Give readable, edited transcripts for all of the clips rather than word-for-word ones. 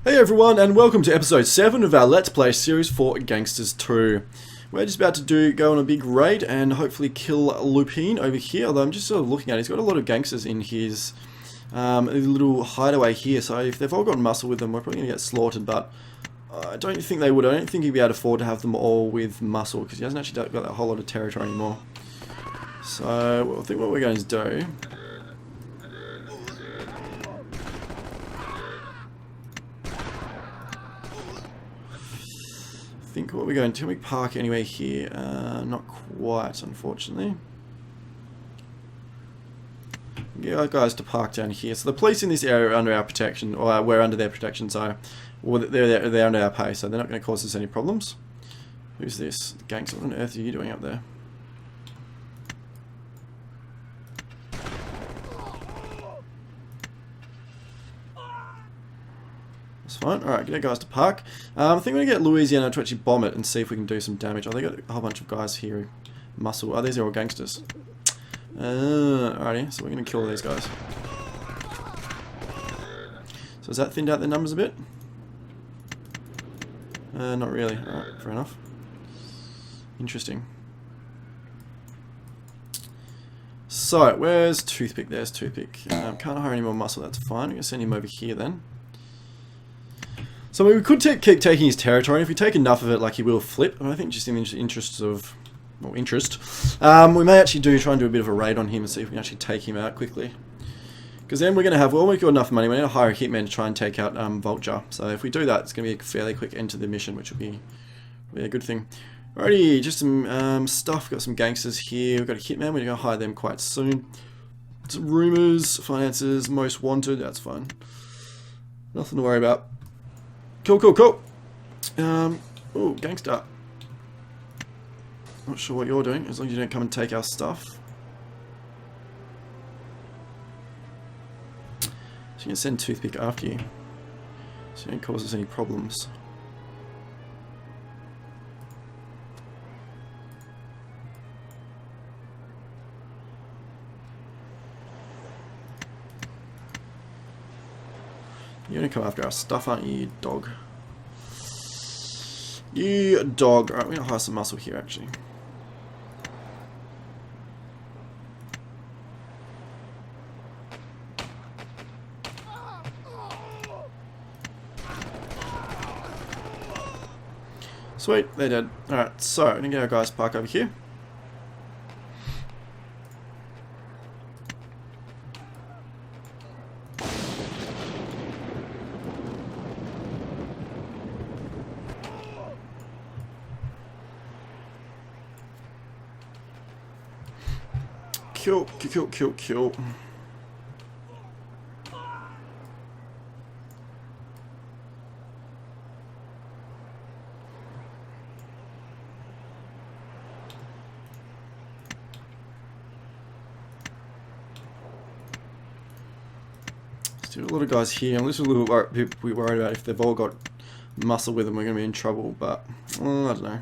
Hey everyone, and welcome to episode 7 of our Let's Play series for Gangsters 2. We're just about to go on a big raid and hopefully kill Lupin over here, although I'm just sort of looking at it. He's got a lot of gangsters in his little hideaway here, so if they've all got muscle with them, we're probably going to get slaughtered, but I don't think they would. I don't think he'd be able to afford to have them all with muscle, because he hasn't actually got that whole lot of territory anymore. So, I think what we're going to do... I think what we're going to, can we park anywhere here? Not quite, unfortunately. Get our guys to park down here. So the police in this area are under our protection, or we're under their protection, so well, they're under our pay, so they're not going to cause us any problems. Who's this? The gangster? What on earth are you doing up there? That's fine. Alright, get our guys to park. I think we're going to get Louisiana to actually bomb it and see if we can do some damage. Oh, they got a whole bunch of guys here. Muscle. Oh, these are all gangsters. Alrighty, so we're going to kill all these guys. So has that thinned out their numbers a bit? Not really. Alright, fair enough. Interesting. So, where's Toothpick? There's Toothpick. Can't hire any more muscle, that's fine. I'm going to send him over here then. So we could keep taking his territory. If we take enough of it, like, he will flip. I think just in the interests of... well, interest. We may actually try and do a bit of a raid on him and see if we can actually take him out quickly. Because then we're going to have... well, we've got enough money. We're going to hire a hitman to try and take out Vulture. So if we do that, it's going to be a fairly quick end to the mission, which will be a good thing. Alrighty, just some stuff. Got some gangsters here. We've got a hitman. We're going to hire them quite soon. Some rumors, finances, most wanted. That's fine. Nothing to worry about. Cool, cool, cool. Oh, gangster. Not sure what you're doing, as long as you don't come and take our stuff. So you can send Toothpick after you, so you don't cause us any problems. You're gonna come after our stuff, aren't you, you dog? You dog. Alright, we're gonna hire some muscle here, actually. Sweet, they're dead. Alright, so we're gonna get our guys parked over here. Kill, kill, kill, kill. Still a lot of guys here. I'm just a little bit worried about if they've all got muscle with them, we're going to be in trouble, but I don't know.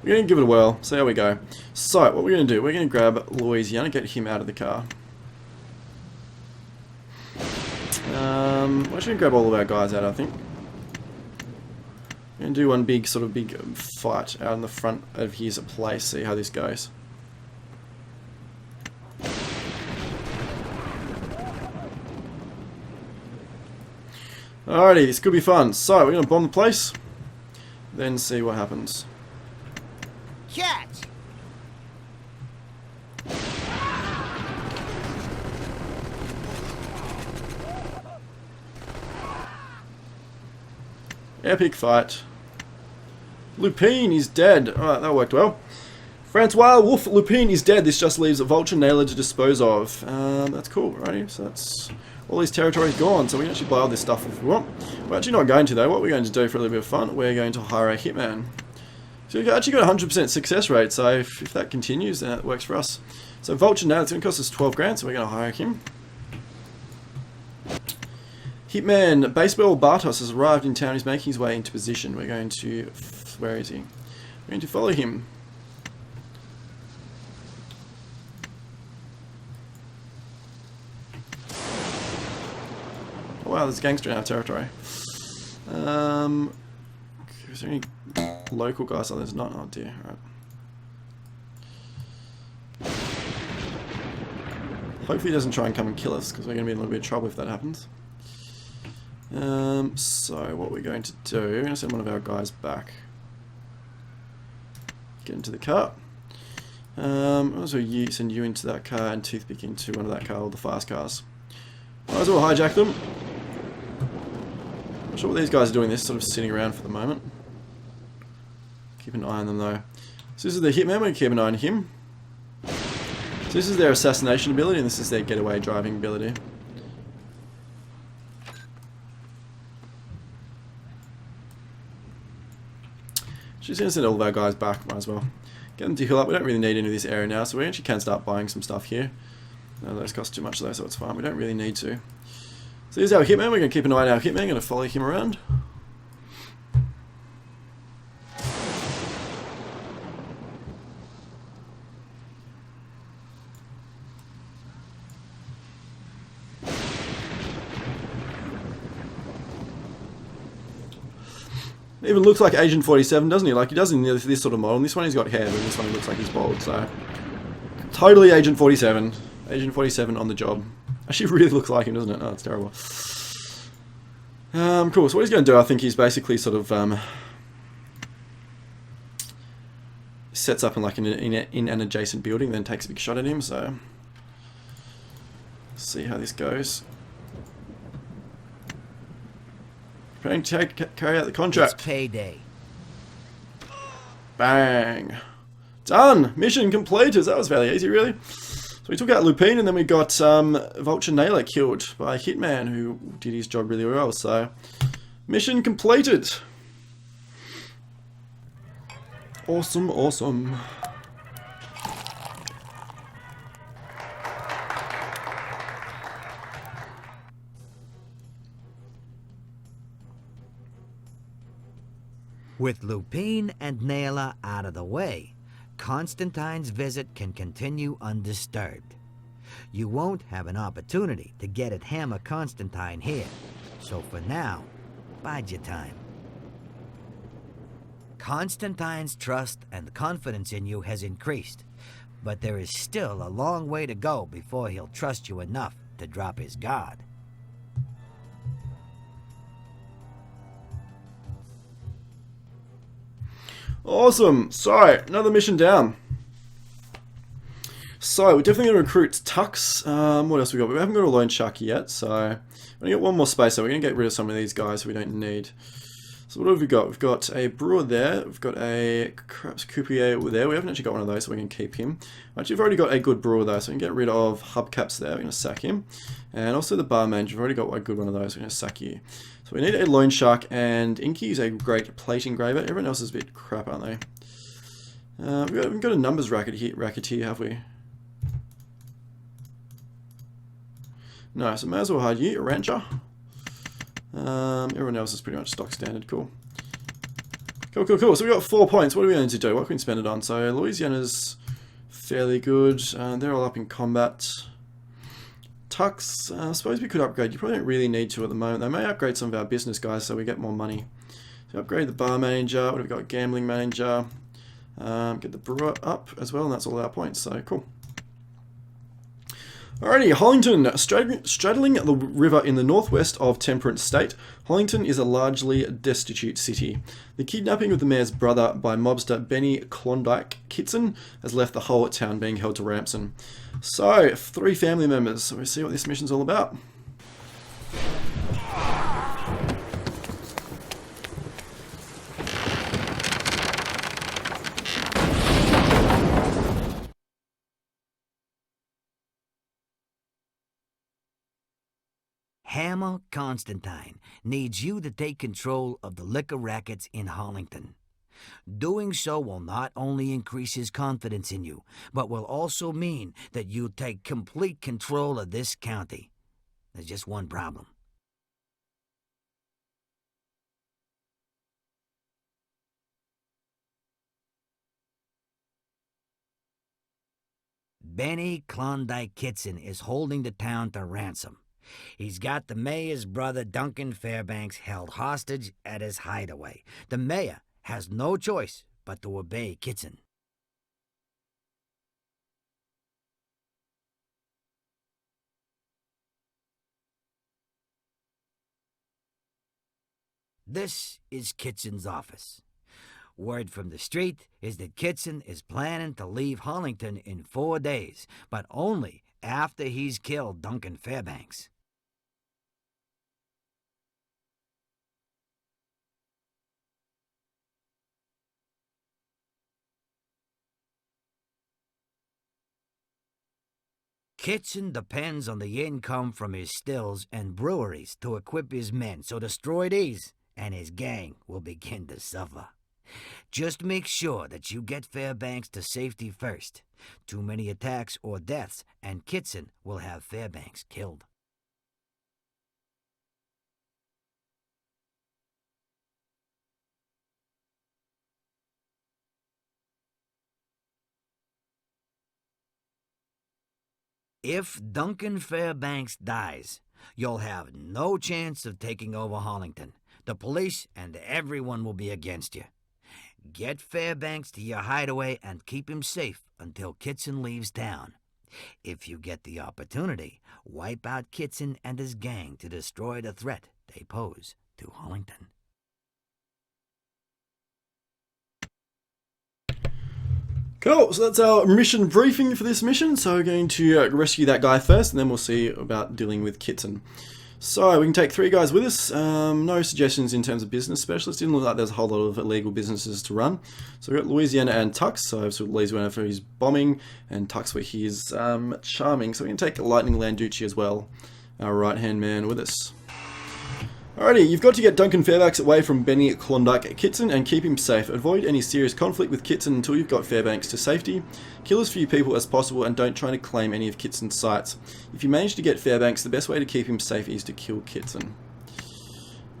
We're going to give it a whirl, see how we go. So, what we're going to do, we're going to grab Louisiana, get him out of the car. We're actually going to grab all of our guys out, I think. We're going to do one big fight out in the front of his place, see how this goes. Alrighty, this could be fun. So, we're going to bomb the place, then see what happens. Catch! Epic fight. Lupin is dead. Alright, that worked well. Francois Wolf Lupin is dead. This just leaves Vulture Nailer to dispose of. That's cool, right? So that's all his territory's gone. So we can actually buy all this stuff if we want. We're actually not going to though. What we're going to do for a little bit of fun, we're going to hire a hitman. So we've actually got a 100% success rate, so if that continues, then it works for us. So Vulture now, it's going to cost us 12 grand, so we're going to hire him. Hitman Baseball Bartos has arrived in town. He's making his way into position. We're going to... where is he? We're going to follow him. wow, there's a gangster in our territory. Is there any local guys? Oh, there's not. Oh dear. Right. Hopefully he doesn't try and come and kill us, because we're going to be in a little bit of trouble if that happens. So what we're going to do, we're going to send one of our guys back. Get into the car. Also send you into that car and Toothpick into one of that car, all the fast cars. Might as well hijack them. Not sure what these guys are doing, they're sort of sitting around for the moment. Keep an eye on them though. So this is the hitman, we're going to keep an eye on him. So this is their assassination ability and this is their getaway driving ability. She's going to send all of our guys back, might as well. Get them to heal up, we don't really need any of this area now, so we actually can start buying some stuff here. No, those cost too much though, so it's fine, we don't really need to. So here's our hitman, we're going to keep an eye on our hitman, going to follow him around. Even looks like Agent 47, doesn't he? Like he does in this sort of model. And this one he's got hair, but this one he looks like he's bald. So totally Agent 47. Agent 47 on the job. Actually really looks like him, doesn't it? Oh, it's terrible. Cool. So what he's going to do, I think he's basically sort of sets up in like in an adjacent building, then takes a big shot at him. So see how this goes. Trying to carry out the contract. It's payday. Bang. Done. Mission completed. That was fairly easy, really. So we took out Lupine, and then we got Vulture Naylor killed by a hitman who did his job really well. So, mission completed. Awesome, awesome. With Lupine and Naylor out of the way, Constantine's visit can continue undisturbed. You won't have an opportunity to get at Hammer Constantine here, so for now, bide your time. Constantine's trust and confidence in you has increased, but there is still a long way to go before he'll trust you enough to drop his guard. Awesome. So, another mission down. So, we're definitely going to recruit Tux. What else we got? We haven't got a Loan Shark yet, so we got one more space, so we're going to get rid of some of these guys who we don't need. So what have we got? We've got a Brewer there. We've got a Coupier there. We haven't actually got one of those, so we can keep him. Actually, we've already got a good Brewer though, so we can get rid of Hubcaps there. We're going to sack him. And also the Barman. We've already got a good one of those. We're going to sack you. So we need a Loan Shark, and Inky is a great plate engraver. Everyone else is a bit crap, aren't they? We haven't got a numbers racketeer, have we? No, so may as well hide you, a Rancher. Everyone else is pretty much stock standard. Cool. Cool. So we got 4 points. What are we going to do? What can we spend it on? So Louisiana's fairly good. They're all up in combat. Tux, I suppose we could upgrade. You probably don't really need to at the moment. They may upgrade some of our business guys so we get more money. So upgrade the bar manager. What have we got? Gambling manager. Get the brewer up as well, and that's all our points. So cool. Alrighty, Hollington, straddling the river in the northwest of Temperance State, Hollington is a largely destitute city. The kidnapping of the mayor's brother by mobster Benny Klondike Kitson has left the whole town being held to ransom. So, 3 family members, so we'll see what this mission's all about. Hammer Constantine needs you to take control of the liquor rackets in Hollington. Doing so will not only increase his confidence in you, but will also mean that you take complete control of this county. There's just one problem. Benny Klondike Kitson is holding the town to ransom. He's got the mayor's brother Duncan Fairbanks held hostage at his hideaway. The mayor has no choice but to obey Kitson. This is Kitson's office. Word from the street is that Kitson is planning to leave Harlington in 4 days, but only after he's killed Duncan Fairbanks. Kitson depends on the income from his stills and breweries to equip his men, so destroy these, and his gang will begin to suffer. Just make sure that you get Fairbanks to safety first. Too many attacks or deaths, and Kitson will have Fairbanks killed. If Duncan Fairbanks dies, you'll have no chance of taking over Harlington. The police and everyone will be against you. Get Fairbanks to your hideaway and keep him safe until Kitson leaves town. If you get the opportunity, wipe out Kitson and his gang to destroy the threat they pose to Harlington. Cool, so that's our mission briefing for this mission. So we're going to rescue that guy first, and then we'll see about dealing with Kitson. So we can take 3 guys with us. No suggestions in terms of business specialists. Didn't look like there's a whole lot of illegal businesses to run. So we've got Louisiana and Tux. So Louisiana for his bombing, and Tux for his charming. So we can take Lightning Landucci as well, our right-hand man, with us. Alrighty, you've got to get Duncan Fairbanks away from Benny Klondike Kitson and keep him safe. Avoid any serious conflict with Kitson until you've got Fairbanks to safety. Kill as few people as possible and don't try to claim any of Kitson's sites. If you manage to get Fairbanks, the best way to keep him safe is to kill Kitson.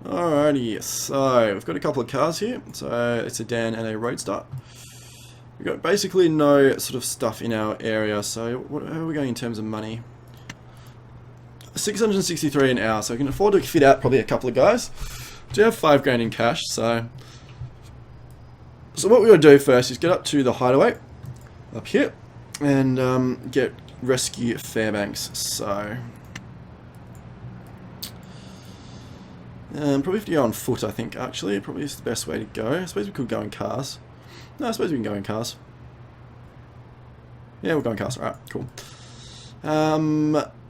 Alrighty, so we've got a couple of cars here. So it's a Dan and a Roadster. We've got basically no sort of stuff in our area, so how are we going in terms of money? 663 an hour, so we can afford to fit out probably a couple of guys. Do have 5 grand in cash, so what we're going to do first is get up to the hideaway up here and get rescue Fairbanks. So probably have to go on foot, I think. Actually, probably is the best way to go. I suppose we could go in cars. No, I suppose we can go in cars. Yeah, we'll go in cars. Alright, cool.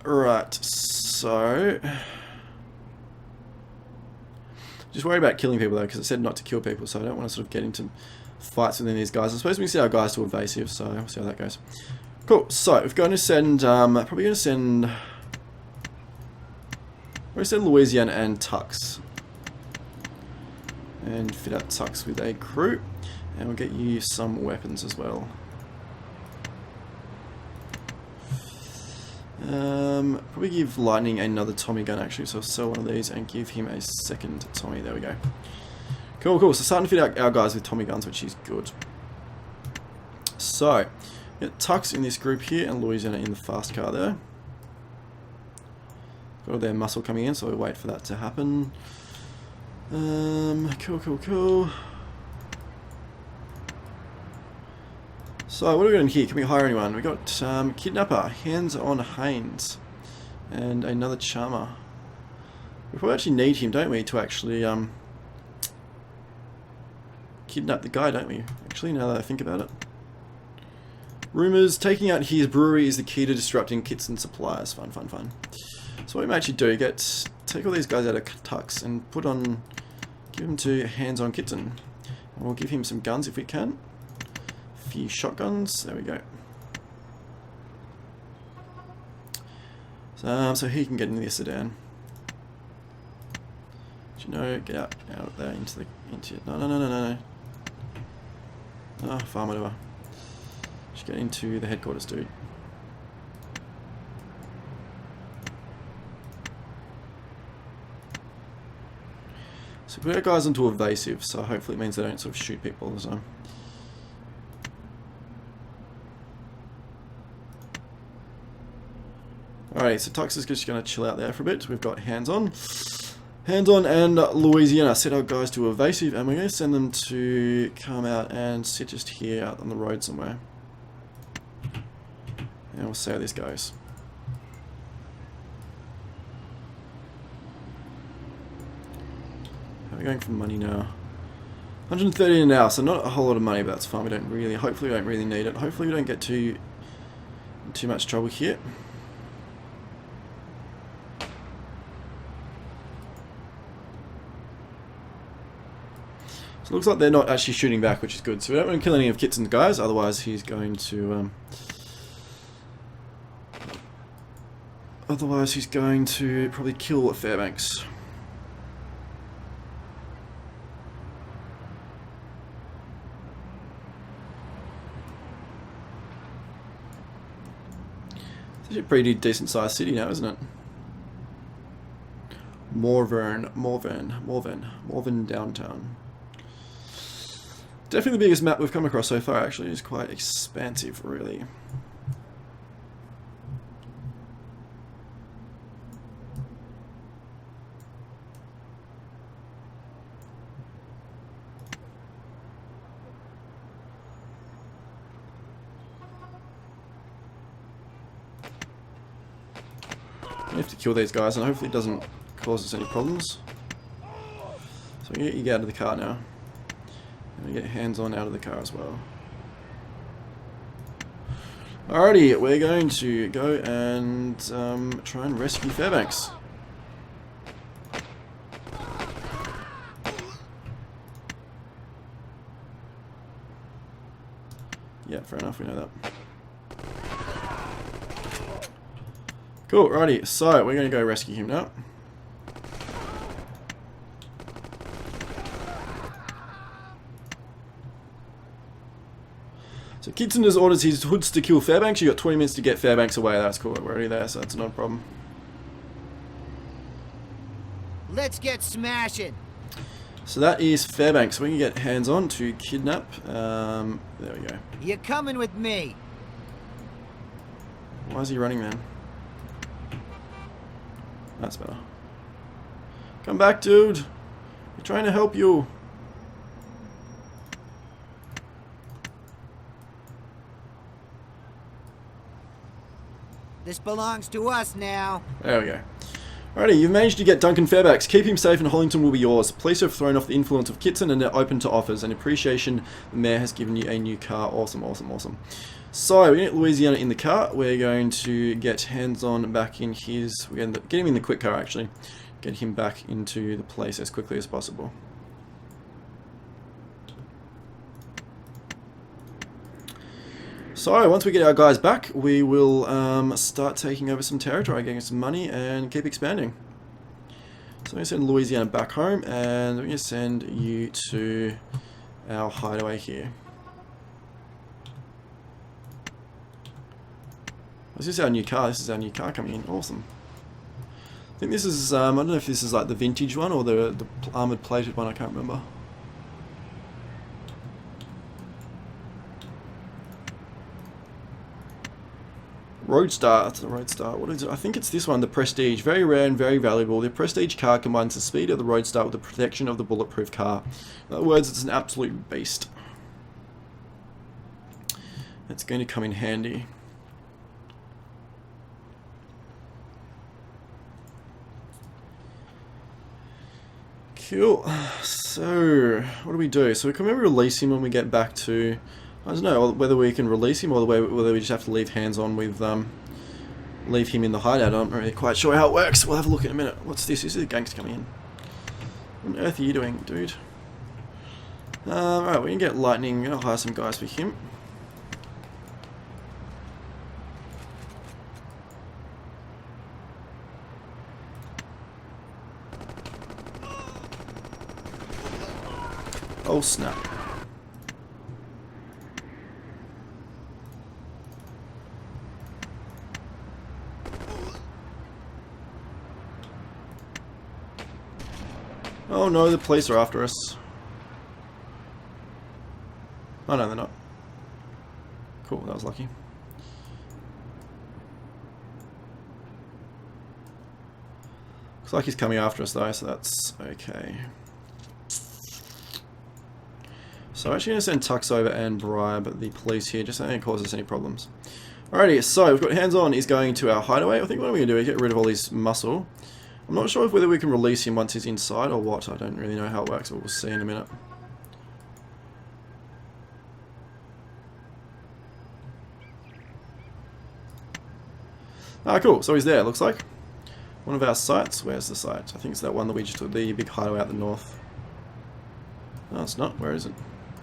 Right, so just worry about killing people though, because it said not to kill people, so I don't want to sort of get into fights with any of these guys. I suppose we can set our guys to evasive, so we'll see how that goes. Cool, so we're going to send, probably going to send Louisiana and Tux. And fit out Tux with a crew, and we'll get you some weapons as well. Probably give Lightning another Tommy gun actually, so I'll sell one of these and give him a second Tommy. There we go. Cool, cool. So starting to fit out our guys with Tommy guns, which is good. So, get Tux in this group here and Louisiana in the fast car there. Got all their muscle coming in, so we'll wait for that to happen. Cool, cool, cool. So what are we doing here? Can we hire anyone? We got Kidnapper, Hands on Haynes, and another Charmer. We probably actually need him, don't we, to actually kidnap the guy, don't we? Actually, now that I think about it. Rumours, taking out his brewery is the key to disrupting Kitson suppliers. Fun, fun, fun. So what we might actually do, take all these guys out of Tux and give them to Hands on Kitson. And we'll give him some guns if we can. Few shotguns, there we go. So he can get into the sedan. Do you know, get out there into no. Oh, farm whatever. Just get into the headquarters, dude. So we put our guys into evasive, so hopefully it means they don't sort of shoot people all the time. Alright, so Tux is just going to chill out there for a bit. We've got Hands On. Hands On and Louisiana. Set our guys to evasive, and we're going to send them to come out and sit just here out on the road somewhere. And we'll see how this goes. How are we going for money now? 130 an hour, so not a whole lot of money, but that's fine. We don't really, hopefully we don't really need it. Hopefully we don't get too much trouble here. So it looks like they're not actually shooting back, which is good. So we don't want to kill any of Kitson's guys, otherwise he's going to probably kill Fairbanks. It's actually a pretty decent sized city now, isn't it? Morven downtown. Definitely the biggest map we've come across so far, actually. It's quite expansive, really. We have to kill these guys, and hopefully it doesn't cause us any problems. So we get you out of the car now. And we get Hands On out of the car as well. Alrighty, we're going to go and try and rescue Fairbanks. Yeah, fair enough, we know that. Cool, righty, so we're going to go rescue him now. So Kitson has ordered his hoods to kill Fairbanks. You got 20 minutes to get Fairbanks away. That's cool, we're already there, so that's not a problem. Let's get smashing. So that is Fairbanks. We can get Hands On to kidnap. There we go. You're coming with me. Why is he running, man? That's better. Come back, dude. We're trying to help you. This belongs to us now. There we go. Alrighty, you've managed to get Duncan Fairbanks. Keep him safe and Hollington will be yours. Police have thrown off the influence of Kitson and they're open to offers. An appreciation, the mayor has given you a new car. Awesome, awesome, awesome. So, we're going to get Louisiana in the car. We're going to get Hands On back in his... We're going to get him in the quick car, actually. Get him back into the place as quickly as possible. So, once we get our guys back, we will start taking over some territory, getting some money, and keep expanding. So, I'm going to send Louisiana back home, and I'm going to send you to our hideaway here. This is our new car. This is our new car coming in. Awesome. I think this is, I don't know if this is like the vintage one or the armoured plated one. I can't remember. Roadstar. That's the Roadstar. What is it? I think it's this one, the Prestige. Very rare and very valuable. The Prestige car combines the speed of the Roadstar with the protection of the bulletproof car. In other words, it's an absolute beast. It's going to come in handy. Cool. So, what do we do? So, can we release him when we get back to... I don't know whether we can release him or whether we just have to leave Hands On with... leave him in the hideout. I'm not really quite sure how it works. We'll have a look in a minute. What's this? This is a gangster coming in. What on earth are you doing, dude? Alright, we can get Lightning. I'll hire some guys for him. Oh snap. Oh no, the police are after us. Oh no, they're not. Cool, that was lucky. Looks like he's coming after us though, so that's okay. So I'm actually going to send Tux over and bribe the police here, just so it causes any problems. Alrighty, so we've got hands on. He's going to our hideaway. I think what we're going to do is get rid of all his muscle. I'm not sure whether we can release him once he's inside or what. I don't really know how it works, but we'll see in a minute. Ah, cool. So he's there, looks like. One of our sites. Where's the site? I think it's that one that we just took, the big hideaway out the north. No, it's not. Where is it?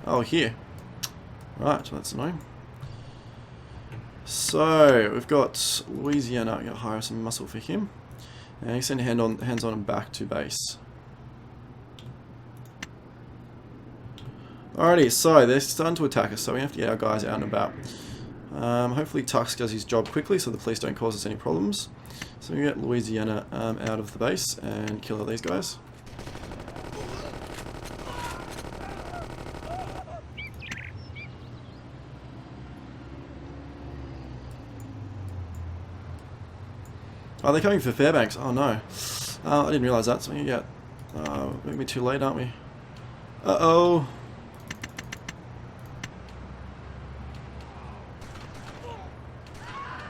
Oh, here. Right, that's annoying. So, we've got Louisiana. I'm going to hire some muscle for him. And he's sending hands on and back to base. Alrighty, so they're starting to attack us, so we have to get our guys out and about. Hopefully Tux does his job quickly so the police don't cause us any problems. So we get Louisiana out of the base and kill all these guys. Oh, they're coming for Fairbanks. Oh no. I didn't realise that, so we get... we're going to be too late, aren't we? Uh-oh.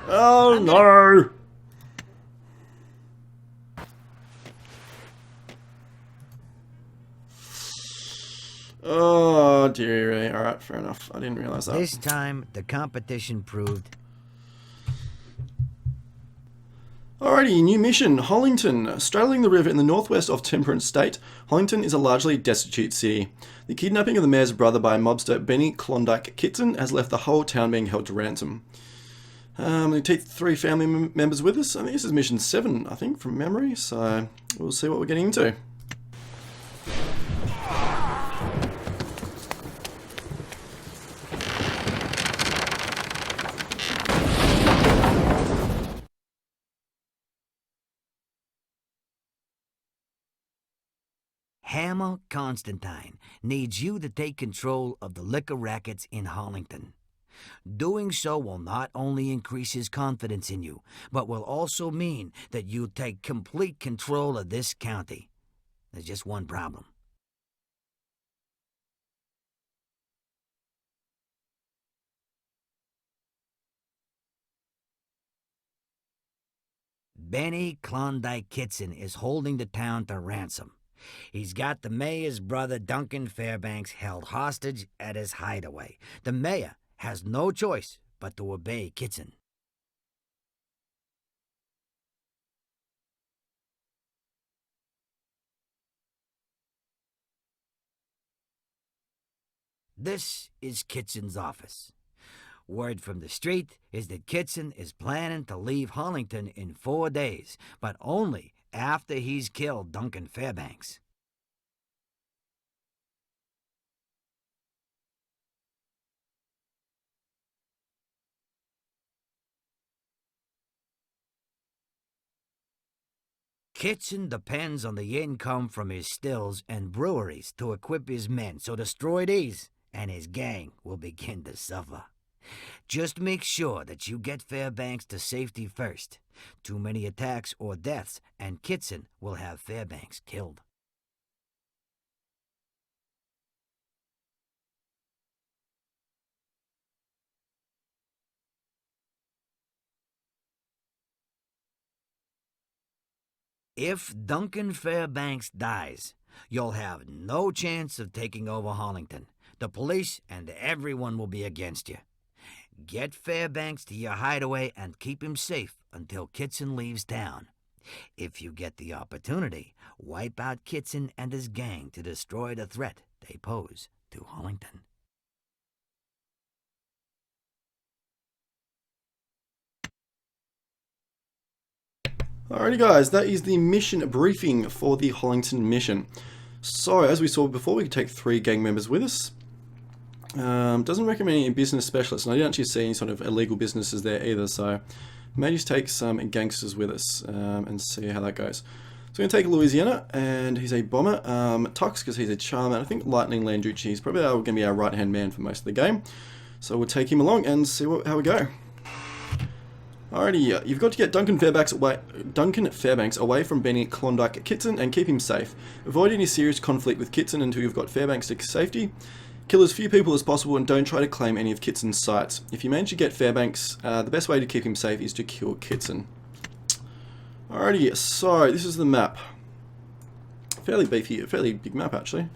Oh no! Oh dearie. Alright, fair enough. I didn't realise that. This time, the competition proved... Alrighty, new mission. Hollington. Straddling the river in the northwest of Temperance State, Hollington is a largely destitute city. The kidnapping of the mayor's brother by mobster Benny Klondike Kitson has left the whole town being held to ransom. We take 3 family members with us. I think this is mission 7, I think, from memory. So we'll see what we're getting into. Hammer Constantine needs you to take control of the liquor rackets in Hollington. Doing so will not only increase his confidence in you, but will also mean that you take complete control of this county. There's just one problem. Benny Klondike Kitson is holding the town to ransom. He's got the mayor's brother Duncan Fairbanks held hostage at his hideaway. The mayor has no choice but to obey Kitson. This is Kitson's office. Word from the street is that Kitson is planning to leave Hollington in 4 days, but only after he's killed Duncan Fairbanks. Kitson depends on the income from his stills and breweries to equip his men, so destroy these, and his gang will begin to suffer. Just make sure that you get Fairbanks to safety first. Too many attacks or deaths, and Kitson will have Fairbanks killed. If Duncan Fairbanks dies, you'll have no chance of taking over Hollington. The police and everyone will be against you. Get Fairbanks to your hideaway and keep him safe until Kitson leaves town. If you get the opportunity, wipe out Kitson and his gang to destroy the threat they pose to Hollington. Alrighty guys, that is the mission briefing for the Hollington mission. So, as we saw before, we could take 3 gang members with us. Doesn't recommend any business specialists, and I didn't actually see any sort of illegal businesses there either, so may just take some gangsters with us and see how that goes. So we're going to take Louisiana, and he's a bomber. Tux, because he's a charmer, and I think Lightning Landucci is probably going to be our right-hand man for most of the game. So we'll take him along and see how we go. Alrighty, you've got to get Duncan Fairbanks away from Benny Klondike Kitson and keep him safe. Avoid any serious conflict with Kitson until you've got Fairbanks to safety. Kill as few people as possible and don't try to claim any of Kitson's sites. If you manage to get Fairbanks, the best way to keep him safe is to kill Kitson. Alrighty, so this is the map. Fairly beefy, fairly big map actually.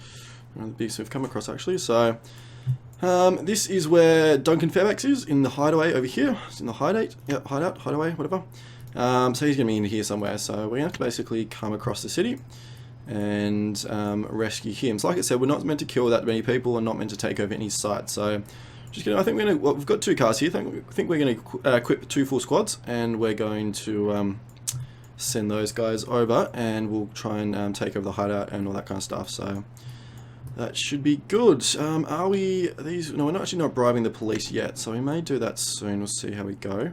One of the biggest we've come across actually. So this is where Duncan Fairbanks is, in the hideaway over here. It's in the hideout, hideaway, whatever. So he's going to be in here somewhere. So we have to basically come across the city and rescue him. So like I said, we're not meant to kill that many people and not meant to take over any site. So just gonna, I think we're going to, well, we've got 2 cars here. I think we're going to equip 2 full squads, and we're going to send those guys over, and we'll try and take over the hideout and all that kind of stuff. So that should be good. Are we... these? No, we're not actually not bribing the police yet, so we may do that soon. We'll see how we go.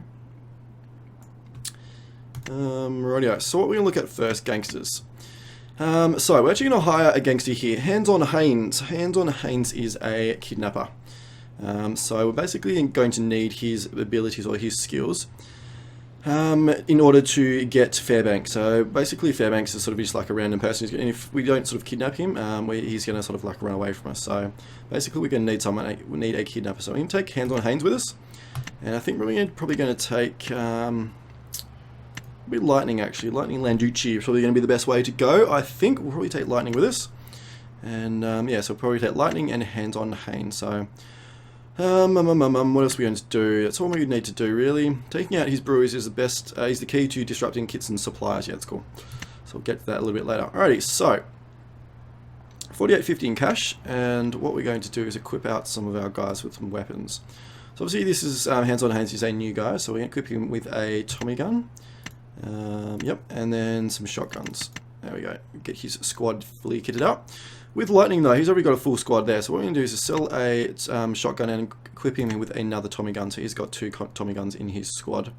Rightio. So what we're going to look at first, gangsters. So we're actually going to hire a gangster here. Hands-on Haynes. Hands-on Haynes is a kidnapper. So we're basically going to need his abilities or his skills in order to get Fairbanks. So basically Fairbanks is sort of just like a random person, and if we don't sort of kidnap him, he's going to sort of like run away from us. So basically we're going to need someone, we need a kidnapper. So we can take Hands-on Haynes with us, and I think we're probably going to take Lightning actually. Lightning Landucci is probably going to be the best way to go. I think we'll probably take Lightning with us, and yeah, so we'll probably take Lightning and Hands-on Haynes. So what else are we going to do? That's all we need to do, really. Taking out his breweries is the best, is the key to disrupting Kitson's suppliers. Yeah, that's cool. So we'll get to that a little bit later. Alrighty, so 48.50 in cash, and what we're going to do is equip out some of our guys with some weapons. So obviously this is Hands-on Haynes is a new guy, so we're going to equip him with a Tommy gun. Yep, and then some shotguns. There we go. Get his squad fully kitted up. With Lightning though, he's already got a full squad there, so what we're going to do is sell a shotgun and equip him with another Tommy gun, so he's got 2 Tommy guns in his squad,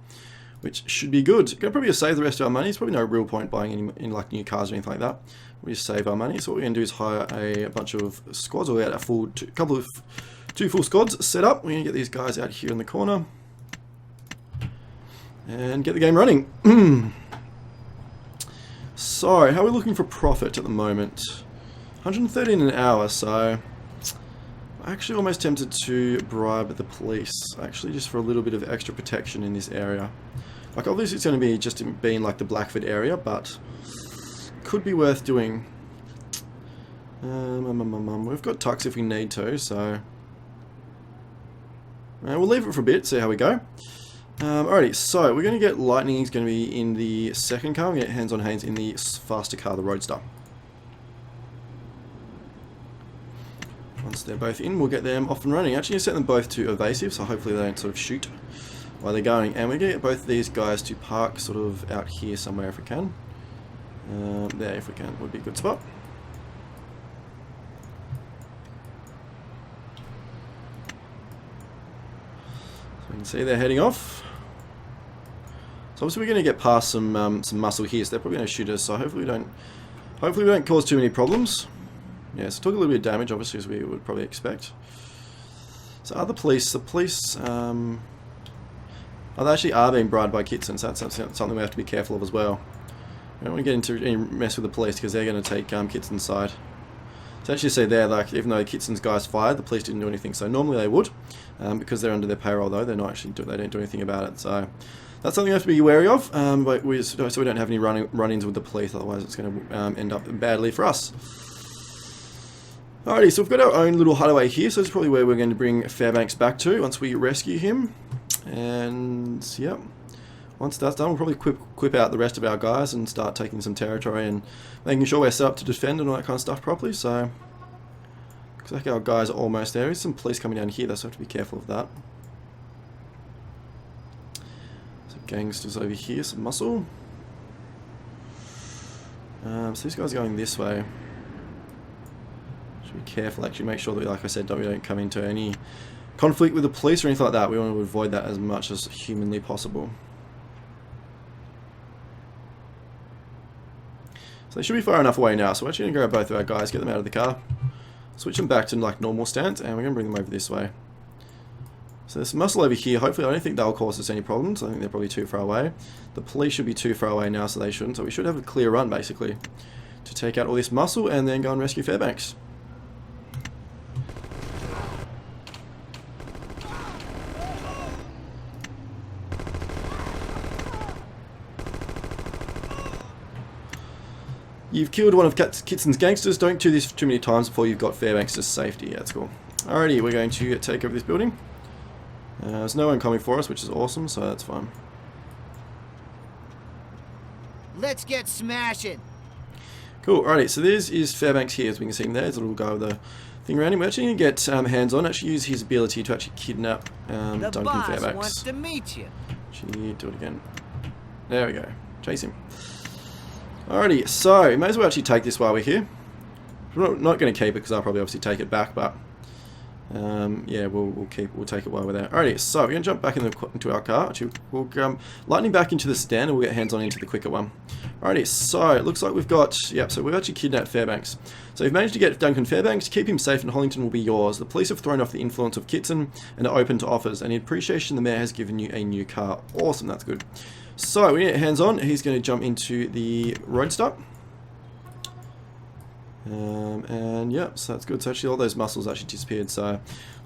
which should be good. Going to probably just save the rest of our money. There's probably no real point buying any like new cars or anything like that. We just save our money. So what we're going to do is hire a bunch of squads, or we had a full 2 full squads set up. We're going to get these guys out here in the corner and get the game running. So, how are we looking for profit at the moment? 113 an hour, so I'm actually almost tempted to bribe the police, actually, just for a little bit of extra protection in this area. Like, obviously it's going to be just being like the Blackford area, but could be worth doing. We've got Tux if we need to, so we'll leave it for a bit, see how we go. Alrighty, so we're going to get Lightning. He's going to be in the second car. We get Hands-on Haynes in the faster car, the Roadster. Once they're both in, we'll get them off and running. Actually, set them both to evasive, so hopefully they don't sort of shoot while they're going. And we're going to get both of these guys to park sort of out here somewhere if we can. There, if we can, would be a good spot. So we can see they're heading off. So obviously we're going to get past some muscle here, so they're probably going to shoot us. So hopefully we don't cause too many problems. Yeah, so took a little bit of damage, obviously, as we would probably expect. So the police, they actually are being bribed by Kitson, so that's something we have to be careful of as well. We don't want to get into any mess with the police, because they're going to take Kitson's side. So actually say there, like, even though Kitson's guys fired, the police didn't do anything. So normally they would, because they're under their payroll, though, they're not actually they don't do anything about it. So that's something we have to be wary of, so we don't have any run-ins with the police, otherwise it's going to end up badly for us. Alrighty, so we've got our own little hideaway here, so this is probably where we're going to bring Fairbanks back to once we rescue him. And, yep, once that's done, we'll probably equip out the rest of our guys and start taking some territory and making sure we're set up to defend and all that kind of stuff properly. So, looks like our guys are almost there. There's some police coming down here, though, so we have to be careful of that. Some gangsters over here, some muscle. So these guys are going this way. Be careful, actually, make sure that, like I said, we don't come into any conflict with the police or anything like that. We want to avoid that as much as humanly possible. So they should be far enough away now, so we're actually going to grab both of our guys, get them out of the car, switch them back to like normal stance, and we're going to bring them over this way. So there's muscle over here. Hopefully I don't think they'll cause us any problems. I think they're probably too far away. The police should be too far away now, so they shouldn't. So we should have a clear run, basically, to take out all this muscle and then go and rescue Fairbanks. You've killed one of Kitson's gangsters. Don't do this too many times before you've got Fairbanks to safety. Yeah, that's cool. Alrighty, we're going to take over this building. There's no one coming for us, which is awesome, so that's fine. Let's get smashing. Cool. Alrighty, so this is Fairbanks here, as we can see him there. There's a little guy with a thing around him. We're actually going to get hands-on, actually use his ability to actually kidnap The Duncan boss Fairbanks. wants to meet you. Actually, do it again. There we go. Chase him. Alrighty, so may as well actually take this while we're here. We're not going to keep it because I'll probably obviously take it back, but yeah, we'll take it while we're there. Alrighty, so we're going to jump back into our car. Actually, we'll lightning back into the stand and we'll get hands on into the quicker one. Alrighty, so it looks like we've got, yep, so we've actually kidnapped Fairbanks. So we've managed to get Duncan Fairbanks. Keep him safe and Hollington will be yours. The police have thrown off the influence of Kitson and are open to offers. And in appreciation, the mayor has given you a new car. Awesome, that's good. So we get hands on. He's going to jump into the Roadster. And yeah, so that's good. So actually all those muscles actually disappeared. So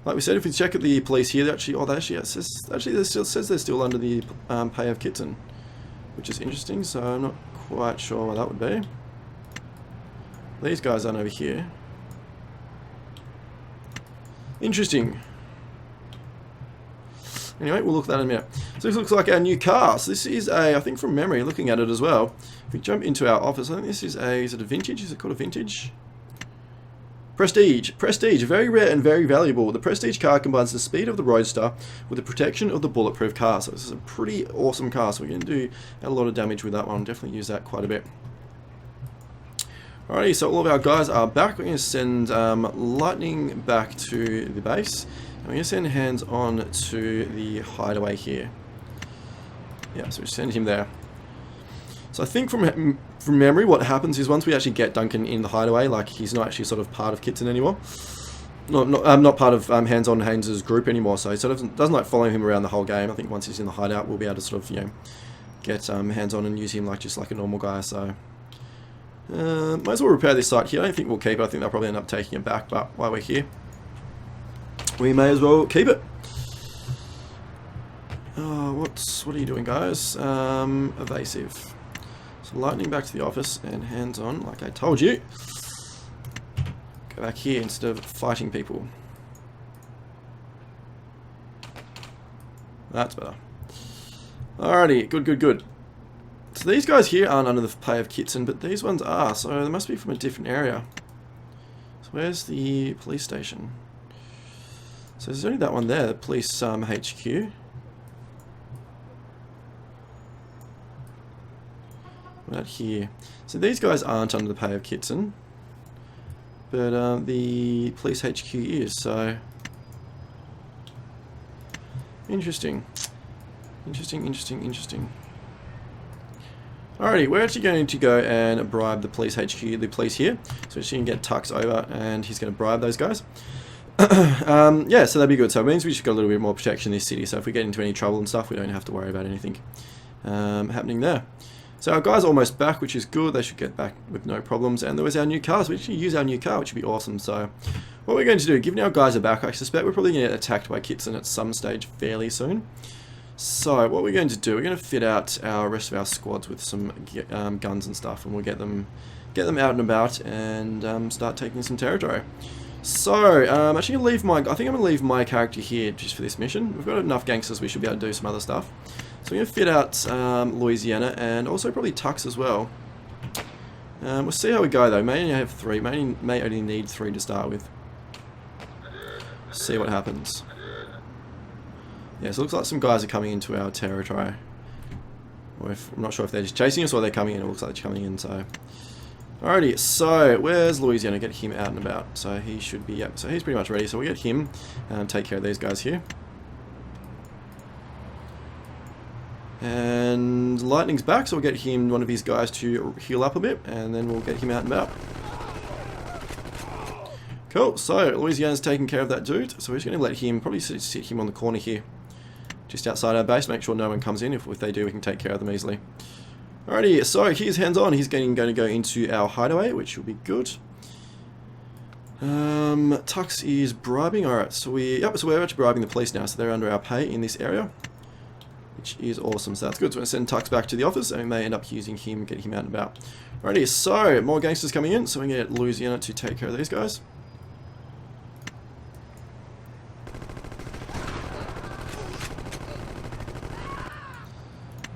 like we said, if we check at the police here, they're actually, oh, they actually, it says they're still under the pay of Kitson, which is interesting. So I'm not quite sure what that would be. These guys aren't over here. Interesting. Anyway, we'll look at that in a minute. So this looks like our new car. So this is a, I think from memory, looking at it as well. If we jump into our office, I think this is a, is it a vintage? Is it called a vintage? Prestige. Prestige, very rare and very valuable. The Prestige car combines the speed of the Roadster with the protection of the bulletproof car. So this is a pretty awesome car. So we're going to do a lot of damage with that one. Definitely use that quite a bit. Alrighty, so all of our guys are back. We're going to send Lightning back to the base. And we're going to send hands on to the hideaway here. Yeah, so we send him there. So I think from memory, what happens is once we actually get Duncan in the hideaway, like he's not actually sort of part of Kitson anymore. Not part of Hands on Haynes' group anymore. So he sort of doesn't like follow him around the whole game. I think once he's in the hideout, we'll be able to sort of, you know, get hands on and use him like just like a normal guy. So might as well repair this site here. I don't think we'll keep it. I think they'll probably end up taking it back. But while we're here, we may as well keep it. What are you doing, guys? Evasive. So lightning back to the office and hands on, like I told you. Go back here instead of fighting people. That's better. Alrighty, good. So these guys here aren't under the pay of Kitson, but these ones are, so they must be from a different area. So where's the police station? So there's only that one there, the police HQ. What about here? So these guys aren't under the pay of Kitson, but the police HQ is, so interesting. Alrighty, we're actually going to go and bribe the police HQ, the police here, so she can get Tux over and he's going to bribe those guys. Yeah, so that'd be good. So it means we just got a little bit more protection in this city, so if we get into any trouble and stuff, we don't have to worry about anything happening there. So our guys are almost back, which is good. They should get back with no problems. And there was our new car, so we actually use our new car, which would be awesome. So what we're going to do, given our guys are back, I suspect we're probably going to get attacked by Kitson at some stage fairly soon. So what we're going to do, we're going to fit out our rest of our squads with some guns and stuff, and we'll get them out and about and start taking some territory. So actually I think I'm going to leave my character here just for this mission. We've got enough gangsters, we should be able to do some other stuff. So we're going to fit out Louisiana and also probably Tux as well. We'll see how we go though. May only have 3. May only need 3 to start with. See what happens. Yeah, so it looks like some guys are coming into our territory. Or I'm not sure if they're just chasing us or they're coming in. It looks like they're coming in, so. Alrighty, so where's Louisiana? Get him out and about. So he should be, yep, so he's pretty much ready. So we get him and take care of these guys here. And Lightning's back, so we'll get him, one of his guys, to heal up a bit, and then we'll get him out and about. Cool, so Louisiana's taking care of that dude, so we're just going to let him, probably sit him on the corner here, just outside our base, make sure no one comes in. If they do, we can take care of them easily. Alrighty, so he's hands on, he's going to go into our hideaway, which will be good. Tux is bribing, alright, so we're actually bribing the police now, so they're under our pay in this area, which is awesome, so that's good. So we're going to send Tux back to the office, and we may end up using him, get him out and about. Alrighty, so more gangsters coming in, so we can get Louisiana to take care of these guys.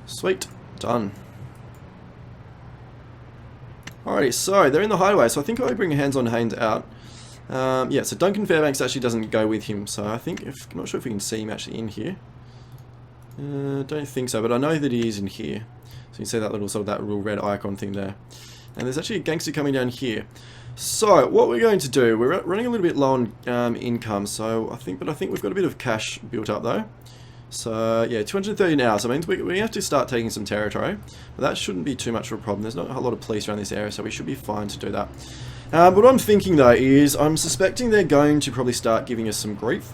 Sweet, done. Alrighty, so they're in the hideaway, so I think I'll bring hands-on Haynes out. Yeah, so Duncan Fairbanks actually doesn't go with him, so I think, I'm not sure if we can see him actually in here. Don't think so, but I know that he is in here. So you can see that little sort of that little red icon thing there. And there's actually a gangster coming down here. So what we're going to do, we're running a little bit low on income, so I think we've got a bit of cash built up though. So yeah, 230 now, so it means we have to start taking some territory, but that shouldn't be too much of a problem. There's not a lot of police around this area, so we should be fine to do that. But what I'm thinking though is, I'm suspecting they're going to probably start giving us some grief.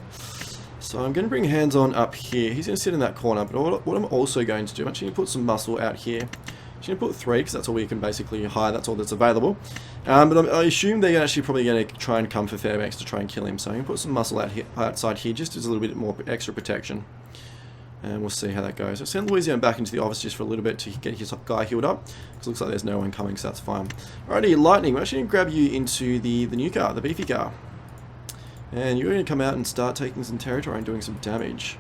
So I'm going to bring hands on up here. He's going to sit in that corner, but what I'm also going to do, I'm actually going to put some muscle out here. I'm going to put 3, because that's all we can basically hire, that's all that's available. But I assume they're actually probably going to try and come for Fairbanks to try and kill him, so I'm going to put some muscle out here, outside here, just as a little bit more extra protection. And we'll see how that goes. I'll send Louisiana back into the office just for a little bit to get his guy healed up, because it looks like there's no one coming, so that's fine. Alrighty, Lightning, we're actually going to grab you into the new car, the beefy car. And you're going to come out and start taking some territory and doing some damage.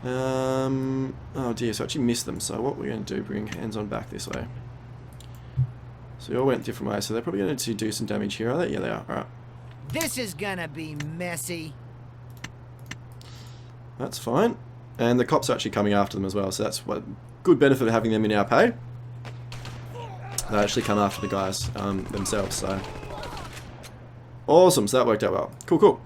Oh dear, so I actually missed them, so what we're going to do, bring hands on back this way. So they all went different ways, so they're probably going to do some damage here, are they? Yeah, they are. Alright. This is gonna be messy. That's fine. And the cops are actually coming after them as well, so that's what good benefit of having them in our pay. They actually come after the guys themselves, so awesome. So that worked out well. Cool, cool.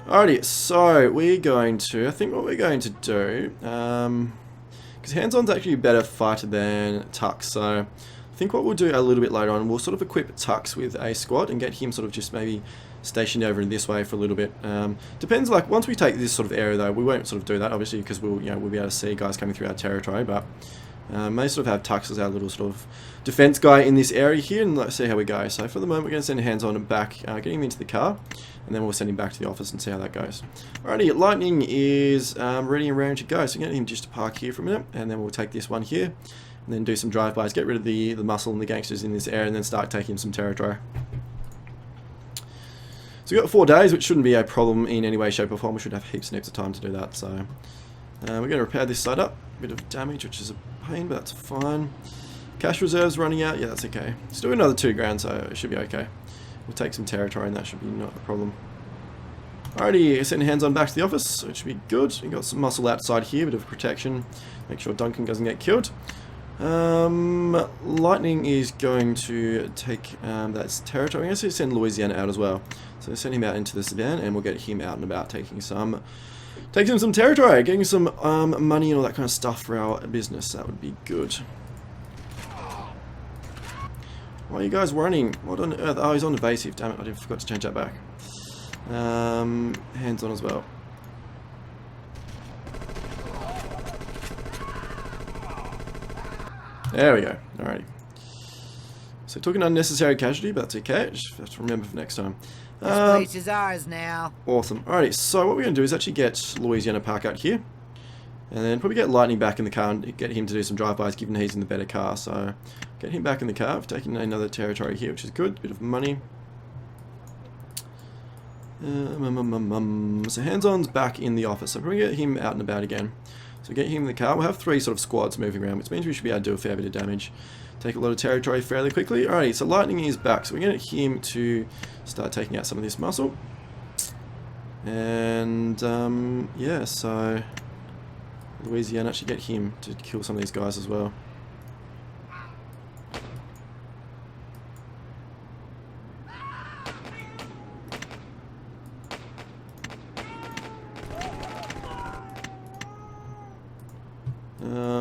Alrighty, so we're going to, I think what we're going to do, because hands-on's actually a better fighter than Tux, so I think what we'll do a little bit later on, we'll sort of equip Tux with a squad and get him sort of just maybe stationed over in this way for a little bit. Depends, like once we take this sort of area though, we won't sort of do that obviously because we'll be able to see guys coming through our territory, but may sort of have Tux as our little sort of defense guy in this area here, and let's see how we go. So for the moment we're going to send hands on and back, get him into the car, and then we'll send him back to the office and see how that goes. Alrighty, Lightning is ready and raring to go, so get him just to park here for a minute, and then we'll take this one here, and then do some drive-bys, get rid of the muscle and the gangsters in this area, and then start taking some territory. So we've got 4 days, which shouldn't be a problem in any way, shape or form. We should have heaps and heaps of time to do that. So we're going to repair this side up. A bit of damage, which is a pain, but that's fine. Cash reserves running out. Yeah, that's okay. Still another 2 grand, so it should be okay. We'll take some territory, and that should be not a problem. Alrighty, sending hands on back to the office, so it should be good. We've got some muscle outside here, bit of protection. Make sure Duncan doesn't get killed. Lightning is going to take that territory. I'm going to send Louisiana out as well. So send him out into this van, and we'll get him out and about taking some territory, getting some money and all that kind of stuff for our business. That would be good. Why are you guys running? What on earth? Oh, he's on evasive. Damn it, I forgot to change that back. Hands on as well. There we go. Alrighty. So took an unnecessary casualty, but that's okay. Just have to remember for next time. This place is ours now. Awesome. Alrighty, so what we're going to do is actually get Louisiana park out here. And then probably get Lightning back in the car and get him to do some drive-bys, given he's in the better car. So get him back in the car. We've taken another territory here, which is good. Bit of money. So hands-on's back in the office. So we're going to get him out and about again. So get him in the car. We'll have 3 sort of squads moving around, which means we should be able to do a fair bit of damage. Take a lot of territory fairly quickly. Alrighty, so Lightning is back. So we're going to get him to start taking out some of this muscle. And, yeah, so Louisiana, actually get him to kill some of these guys as well.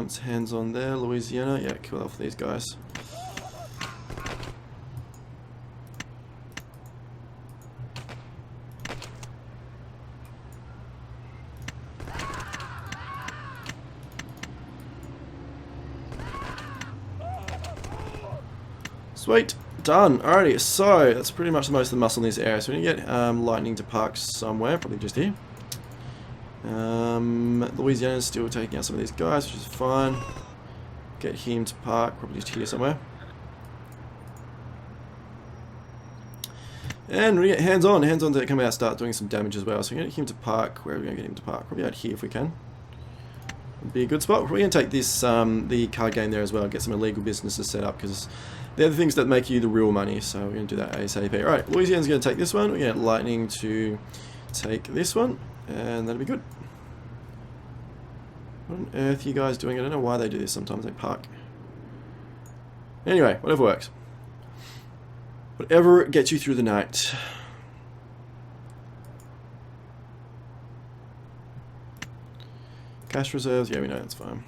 It's hands on there, Louisiana. Yeah, kill off these guys. Sweet. Done. Alrighty, so that's pretty much the most of the muscle in this area. So we need to get Lightning to park somewhere, probably just here. Louisiana's still taking out some of these guys, which is fine. Get him to park, probably just here somewhere. And we're going to get hands-on. Hands-on to come out, start doing some damage as well. So we're going to get him to park. Where are we going to get him to park? Probably out here if we can. Would be a good spot. We're going to take this, the card game there as well. Get some illegal businesses set up because they're the things that make you the real money. So we're going to do that ASAP. Alright, Louisiana's going to take this one. We're going to get Lightning to take this one. And that'll be good. What on earth are you guys doing? I don't know why they do this sometimes. They park. Anyway, whatever works. Whatever gets you through the night. Cash reserves, yeah, we know that's fine.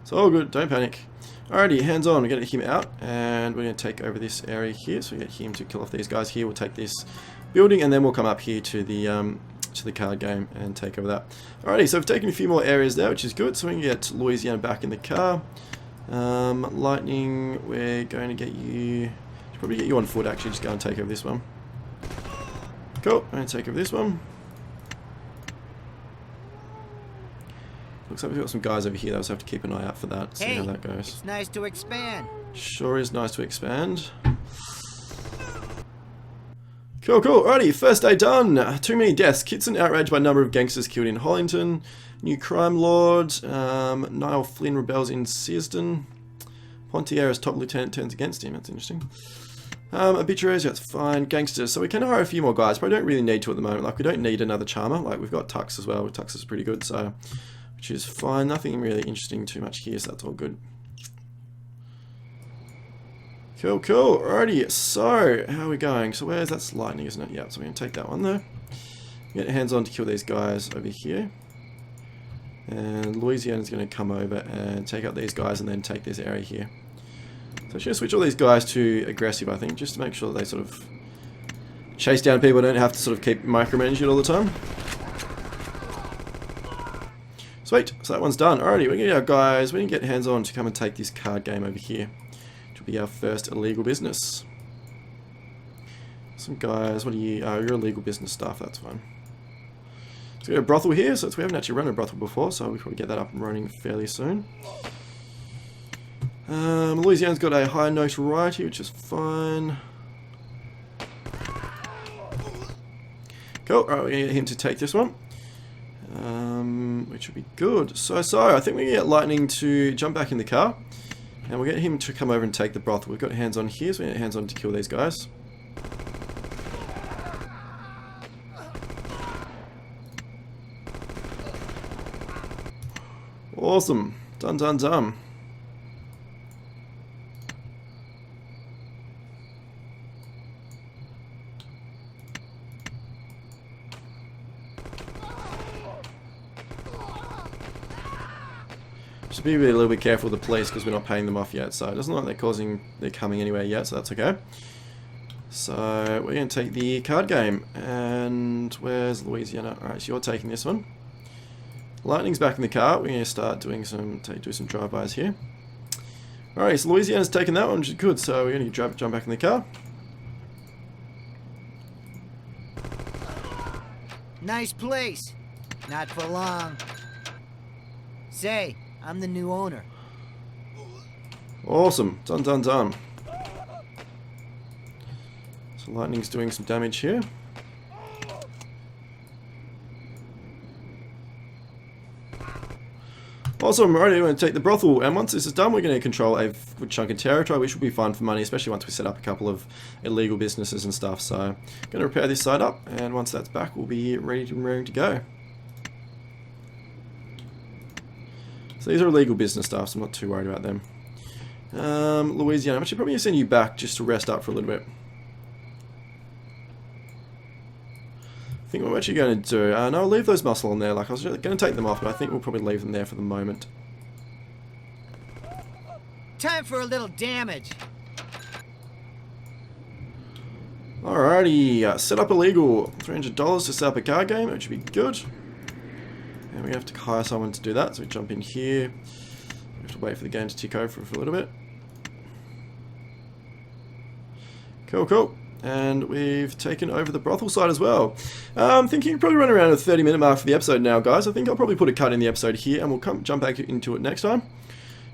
It's all good, don't panic. Alrighty, hands on, we're going to get him out, and we're going to take over this area here, so we get him to kill off these guys here. We'll take this building, and then we'll come up here to the card game and take over that. Alrighty, so we've taken a few more areas there, which is good, so we can get Louisiana back in the car. Lightning, we're going to get you... Probably get you on foot actually, just go and take over this one. Cool, I'm going to take over this one. Looks like we've got some guys over here, though, so I have to keep an eye out for that, see how that goes. It's nice to expand. Sure is nice to expand. Cool, cool. Alrighty, first day done. Too many deaths. Kitson outraged by number of gangsters killed in Hollington. New crime lord. Niall Flynn rebels in Searsden. Pontierra's top lieutenant turns against him. That's interesting. Obituaries, that's fine. Gangsters. So we can hire a few more guys, but I don't really need to at the moment. Like, we don't need another charmer. Like, we've got Tux as well. Tux is pretty good, so... Which is fine. Nothing really interesting too much here, so that's all good. Cool, cool. Alrighty, so, how are we going? So where's that's Lightning, isn't it? Yeah, so we're going to take that one there. Get hands on to kill these guys over here. And Louisiana's going to come over and take out these guys and then take this area here. So I'm just going to switch all these guys to aggressive, I think, just to make sure that they sort of chase down people, don't have to sort of keep micromanaging it all the time. Sweet, so that one's done. Alrighty, we're going to get our guys, we can get hands on to come and take this card game over here. Which will be our first illegal business. Some guys, what are you? Oh, you're illegal business staff, that's fine. So we have a brothel here, so we haven't actually run a brothel before, so we'll probably get that up and running fairly soon. Louisiana's got a high notoriety, which is fine. Cool, alright, we're going to get him to take this one. Which would be good. So, I think we can get Lightning to jump back in the car. And we'll get him to come over and take the brothel. We've got hands on here, so we get hands on to kill these guys. Awesome. Done, done, done. Just be a little bit careful with the police because we're not paying them off yet. So it doesn't look like they're coming anywhere yet, so that's okay. So we're going to take the card game. And where's Louisiana? Alright, so you're taking this one. Lightning's back in the car. We're going to start doing some drive-bys here. Alright, so Louisiana's taken that one, which is good. So we're going to jump back in the car. Nice place. Not for long. Say, I'm the new owner. Awesome. Done, done, done. So Lightning's doing some damage here. Awesome, alright, we're going to take the brothel, and once this is done, we're going to control a good chunk of territory, which will be fun for money, especially once we set up a couple of illegal businesses and stuff. So, I'm going to repair this side up, and once that's back, we'll be ready to go. So these are illegal business stuff, so I'm not too worried about them. Louisiana, I'm actually probably going to send you back just to rest up for a little bit. I think what we're actually going to do... no, I'll leave those muscle on there. Like, I was going to take them off, but I think we'll probably leave them there for the moment. Time for a little damage. Alrighty, set up illegal. $300 to set up a card game, which would be good. And we have to hire someone to do that, so we jump in here. We have to wait for the game to tick over for a little bit. Cool, cool. And we've taken over the brothel side as well. I'm thinking probably run around a 30-minute mark for the episode now, guys. I think I'll probably put a cut in the episode here, and we'll jump back into it next time.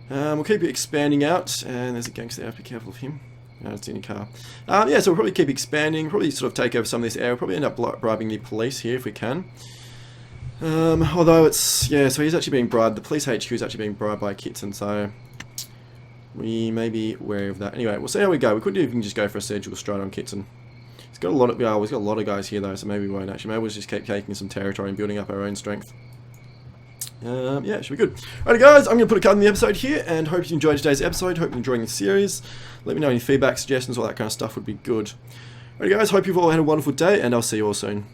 We'll keep it expanding out, and there's a gangster there. Have to be careful of him. No, it's in your car. Yeah, so we'll probably keep expanding, probably sort of take over some of this area, probably end up bribing the police here if we can. Although it's, yeah, so he's actually being bribed, the police HQ is actually being bribed by Kitson, so we may be wary of that. Anyway, we'll see how we go. We could even just go for a surgical strike on Kitson. He's got a lot of, he's got a lot of guys here though, so maybe we won't actually. Maybe we'll just keep taking some territory and building up our own strength. Yeah, it should be good. Alright guys, I'm going to put a cut in the episode here, and hope you enjoyed today's episode. Hope you're enjoying the series. Let me know any feedback, suggestions, all that kind of stuff would be good. Alright guys, hope you've all had a wonderful day, and I'll see you all soon.